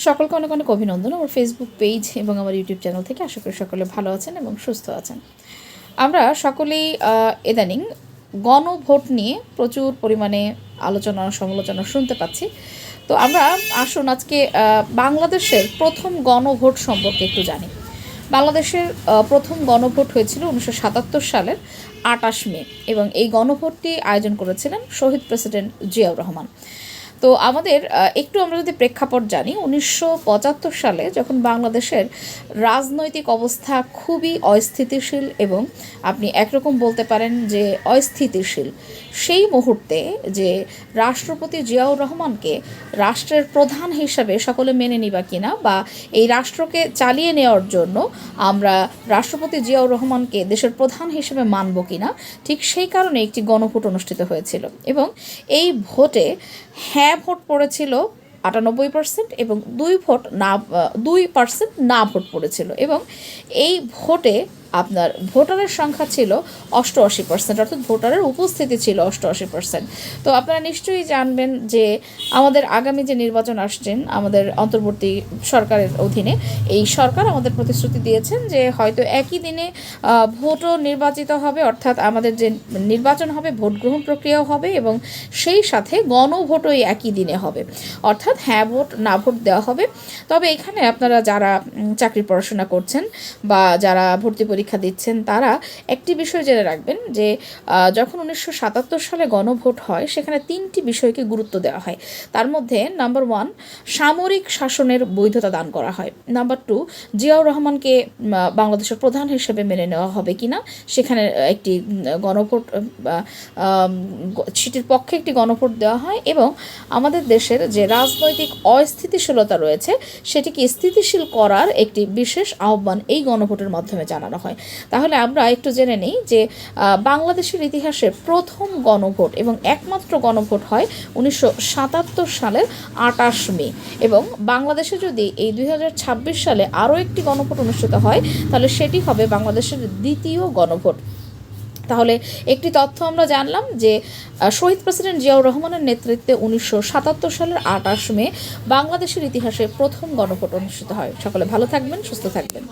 সকলকে অনেক অনেক অভিনন্দন আমার ফেসবুক পেজ এবং আমার ইউটিউব চ্যানেল থেকে। আশা করি সকলে ভালো আছেন এবং সুস্থ আছেন। আমরা সকলেই ইদানিং গণভোট নিয়ে প্রচুর পরিমাণে আলোচনা সমালোচনা শুনতে পাচ্ছি। তো আমরা আসুন আজকে বাংলাদেশের প্রথম গণভোট সম্পর্কে একটু জানি। বাংলাদেশের প্রথম গণভোট হয়েছিল 1977 সালের 28 মে এবং এই গণভোটটি আয়োজন করেছিলেন শহীদ প্রেসিডেন্ট জিয়াউর রহমান। তো আমাদের একটু আমরা যদি প্রেক্ষাপট জানি, 1975 সালে যখন বাংলাদেশের রাজনৈতিক অবস্থা খুবই অস্থিতিশীল এবং আপনি একরকম বলতে পারেন যে অস্থিতিশীল, সেই মুহূর্তে যে রাষ্ট্রপতি জিয়াউর রহমানকে রাষ্ট্রের প্রধান হিসাবে সকলে মেনে নিবা কিনা বা এই রাষ্ট্রকে চালিয়ে নেওয়ার জন্য আমরা রাষ্ট্রপতি জিয়াউর রহমানকে দেশের প্রধান হিসেবে মানব কিনা, ঠিক সেই কারণে একটি গণভোট অনুষ্ঠিত হয়েছিল এবং এই ভোটে হ্যাঁ ভোট পড়েছিল 98% এবং 2% না ভোট পড়েছিল এবং এই ভোটে আপনার ভোটারের সংখ্যা ছিল 88%, অর্থাৎ ভোটারের উপস্থিতি ছিল 88%। তো আপনারা নিশ্চয়ই জানবেন যে আমাদের আগামী যে নির্বাচন আসছেন আমাদের অন্তর্বর্তী সরকারের অধীনে, এই সরকার আমাদের প্রতিশ্রুতি দিয়েছেন যে হয়তো একই দিনে ভোটও নির্বাচিত হবে, অর্থাৎ আমাদের যে নির্বাচন হবে ভোট গ্রহণ প্রক্রিয়াও হবে এবং সেই সাথে গণভোটও একই দিনে হবে, অর্থাৎ হ্যাঁ ভোট না ভোট দেওয়া হবে। তবে এখানে আপনারা যারা চাকরির পড়াশোনা করছেন বা যারা ভর্তি পরীক্ষা দিচ্ছেন তারা একটি বিষয় জেনে রাখবেন যে যখন 1977 সালে গণভোট হয় সেখানে 3টি বিষয়কে গুরুত্ব দেওয়া হয়। তার মধ্যে নাম্বার 1, সামরিক শাসনের বৈধতা দান করা হয়। নাম্বার 2, জিয়াউর রহমানকে বাংলাদেশের প্রধান হিসেবে মেনে নেওয়া হবে কিনা, সেখানে একটি গণভোট সেটির পক্ষে একটি গণভোট দেওয়া হয় এবং আমাদের দেশের যে রাজনৈতিক অস্থিতিশীলতা রয়েছে সেটিকে স্থিতিশীল করার একটি বিশেষ আহ্বান এই গণভোটের মাধ্যমে জানানো হয়। তাহলে আমরা একটু জেনে নিই যে বাংলাদেশের ইতিহাসে প্রথম গণভোট এবং একমাত্র গণভোট হয় 1977 সালের 28 মে এবং বাংলাদেশে যদি এই 2026 সালে আরও একটি গণভোট অনুষ্ঠিত হয় তাহলে সেটি হবে বাংলাদেশের দ্বিতীয় গণভোট। তাহলে একটি তথ্য আমরা জানলাম যে শহীদ প্রেসিডেন্ট জিয়াউর রহমানের নেতৃত্বে 1977 সালের 28 মে বাংলাদেশের ইতিহাসে প্রথম গণভোট অনুষ্ঠিত হয়। সকলে ভালো থাকবেন, সুস্থ থাকবেন।